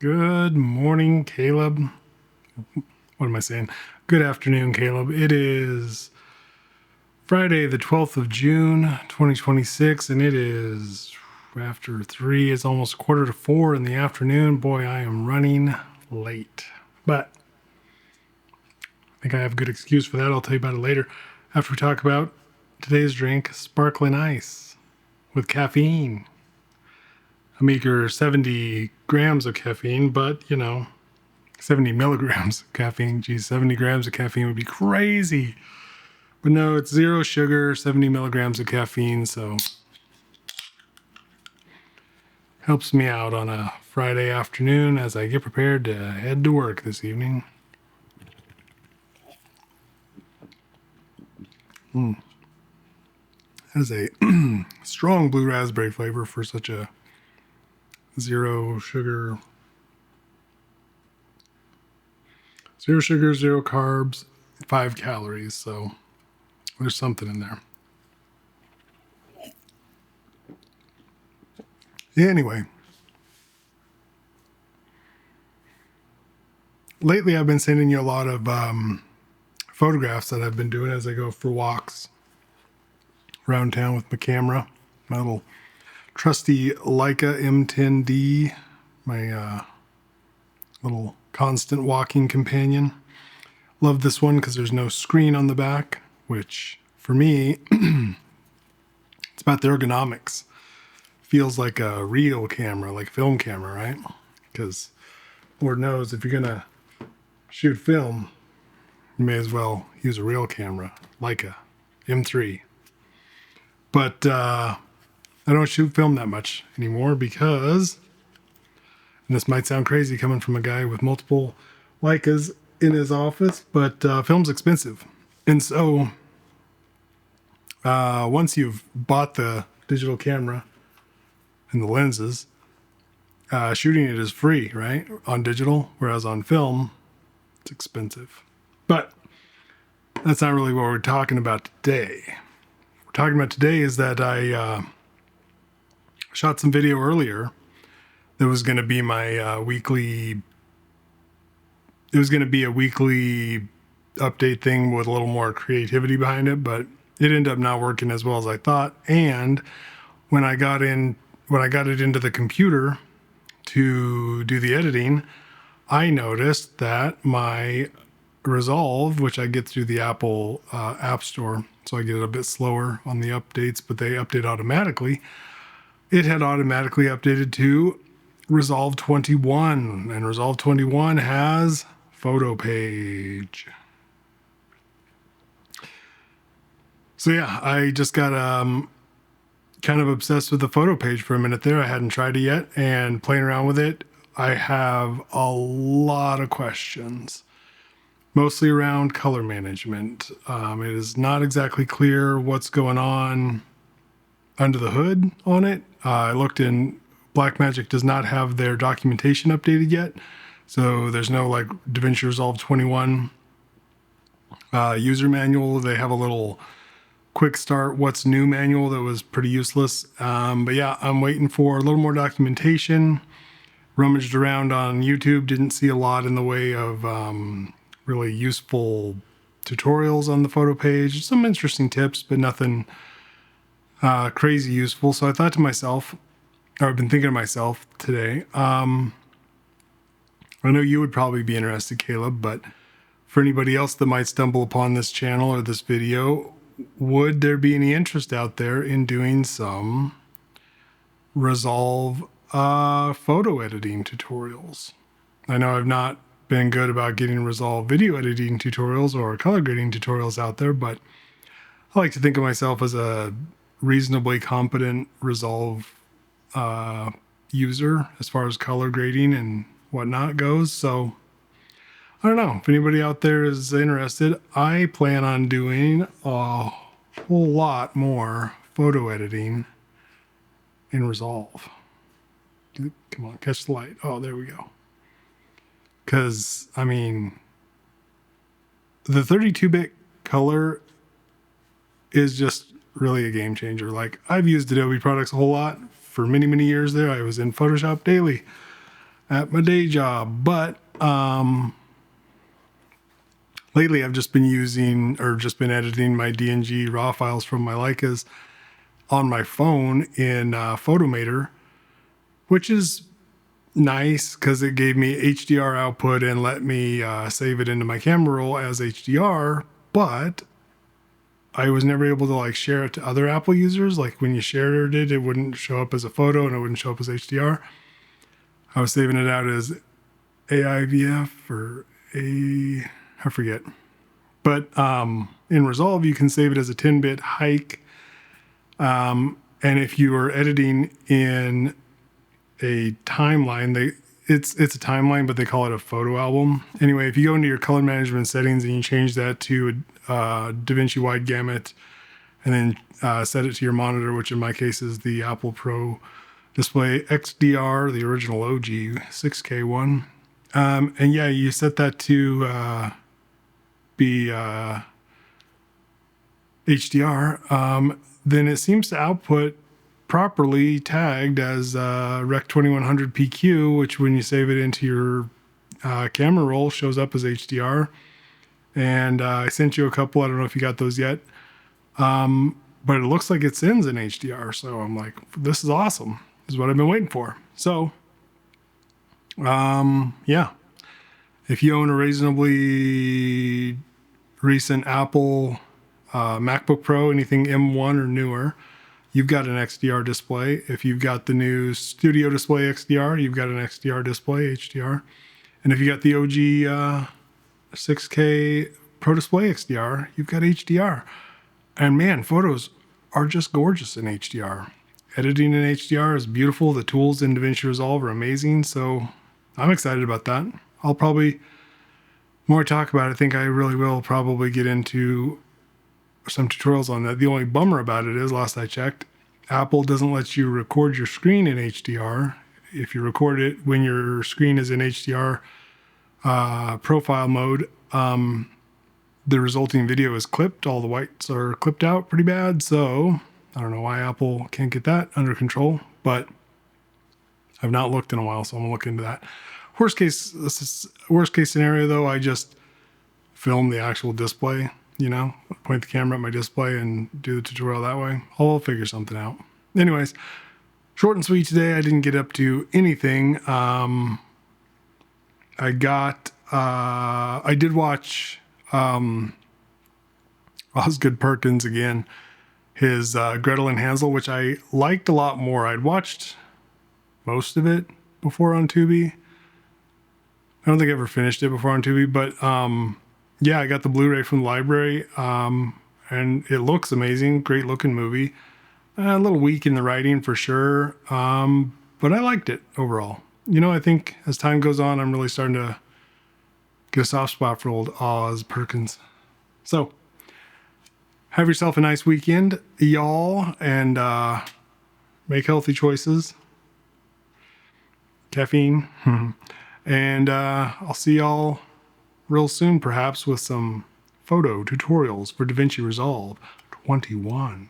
Good morning, Caleb. What am I saying? Good afternoon, Caleb. It is Friday, the 12th of June, 2026, and it is after 3. It's almost 3:45 in the afternoon. Boy, I am running late. But I think I have a good excuse for that. I'll tell you about it later after we talk about today's drink, sparkling ice with caffeine. A meager 70 grams of caffeine, but 70 milligrams of caffeine. Geez, 70 grams of caffeine would be crazy. But no, it's zero sugar, 70 milligrams of caffeine, so helps me out on a Friday afternoon as I get prepared to head to work this evening. Has a strong blue raspberry flavor for such a zero sugar, zero carbs, 5 calories. So there's something in there. Yeah, anyway, lately I've been sending you a lot of photographs that I've been doing as I go for walks around town with my camera, my little trusty Leica M10D, my little constant walking companion. Love this one because there's no screen on the back, which for me, it's about the ergonomics. Feels like a real camera, like film camera, right? Because Lord knows if you're gonna shoot film, you may as well use a real camera, Leica M3. But I don't shoot film that much anymore because, and this might sound crazy coming from a guy with multiple Leicas in his office, but film's expensive. And so once you've bought the digital camera and the lenses, shooting it is free, right? On digital, whereas on film, it's expensive. But that's not really what we're talking about today. What we're talking about today is that I shot some video earlier that was going to be my weekly. It was going to be a weekly update thing with a little more creativity behind it, but it ended up not working as well as I thought. And when I got it into the computer to do the editing, I noticed that my Resolve, which I get through the Apple App Store, so I get it a bit slower on the updates, but they update automatically. It had automatically updated to Resolve 21, and Resolve 21 has photo page. So yeah, I just got kind of obsessed with the photo page for a minute there. I hadn't tried it yet, and playing around with it, I have a lot of questions, mostly around color management. It is not exactly clear what's going on under the hood on it. I looked in, Blackmagic does not have their documentation updated yet, so there's no like DaVinci Resolve 21 user manual. They have a little quick start what's new manual that was pretty useless. But yeah, I'm waiting for a little more documentation. Rummaged around on YouTube, didn't see a lot in the way of really useful tutorials on the photo page. Some interesting tips, but nothing crazy useful. So I thought to myself, or I've been thinking to myself today, I know you would probably be interested, Caleb, but for anybody else that might stumble upon this channel or this video, would there be any interest out there in doing some Resolve photo editing tutorials? I know I've not been good about getting Resolve video editing tutorials or color grading tutorials out there, but I like to think of myself as a reasonably competent Resolve user as far as color grading and whatnot goes. So I don't know if anybody out there is interested. I plan on doing a whole lot more photo editing in Resolve. Come on, catch the light. Oh, there we go. Because, I mean, the 32-bit color is just really a game changer. Like, I've used Adobe products a whole lot for many, many years there. I was in Photoshop daily. at my day job. But lately I've just been editing my DNG raw files from my Leicas on my phone in Photomator, which is nice because it gave me HDR output and let me save it into my camera roll as HDR. But I was never able to like share it to other Apple users. Like when you shared it, it wouldn't show up as a photo and it wouldn't show up as HDR. I was saving it out as AIVF or I forget. But in Resolve, you can save it as a 10-bit hike. And if you are editing in a timeline, it's a timeline, but they call it a photo album. Anyway, if you go into your color management settings and you change that to DaVinci Wide Gamut, and then set it to your monitor, which in my case is the Apple Pro Display XDR, the original OG 6K one. And yeah, you set that to be HDR. Then it seems to output properly tagged as Rec 2100 PQ, which when you save it into your camera roll shows up as HDR. And I sent you a couple. I don't know if you got those yet. But it looks like it sends in HDR. So I'm like, this is awesome. This is what I've been waiting for. So, yeah. If you own a reasonably recent Apple MacBook Pro, anything M1 or newer, you've got an XDR display. If you've got the new Studio Display XDR, you've got an XDR display, HDR. And if you got the OG 6K Pro Display XDR, you've got HDR. And man, photos are just gorgeous in HDR. Editing in HDR is beautiful. The tools in DaVinci Resolve are amazing. So I'm excited about that. I'll probably, more I talk about it, I think I really will probably get into some tutorials on that. The only bummer about it is, last I checked, Apple doesn't let you record your screen in HDR. If you record it when your screen is in HDR profile mode, the resulting video is clipped. All the whites are clipped out pretty bad. So I don't know why Apple can't get that under control, but I've not looked in a while, so I'm gonna look into that. Worst case scenario though, I just film the actual display, point the camera at my display and do the tutorial that way. I'll figure something out. Anyways, short and sweet today. I didn't get up to anything. I did watch Osgood Perkins again, his Gretel and Hansel, which I liked a lot more. I'd watched most of it before on Tubi. I don't think I ever finished it before on Tubi, but yeah, I got the Blu-ray from the library, and it looks amazing. Great looking movie. A little weak in the writing for sure, but I liked it overall. I think as time goes on, I'm really starting to get a soft spot for old Oz Perkins. So, have yourself a nice weekend, y'all, and make healthy choices. Caffeine. And I'll see y'all real soon, perhaps with some photo tutorials for DaVinci Resolve 21.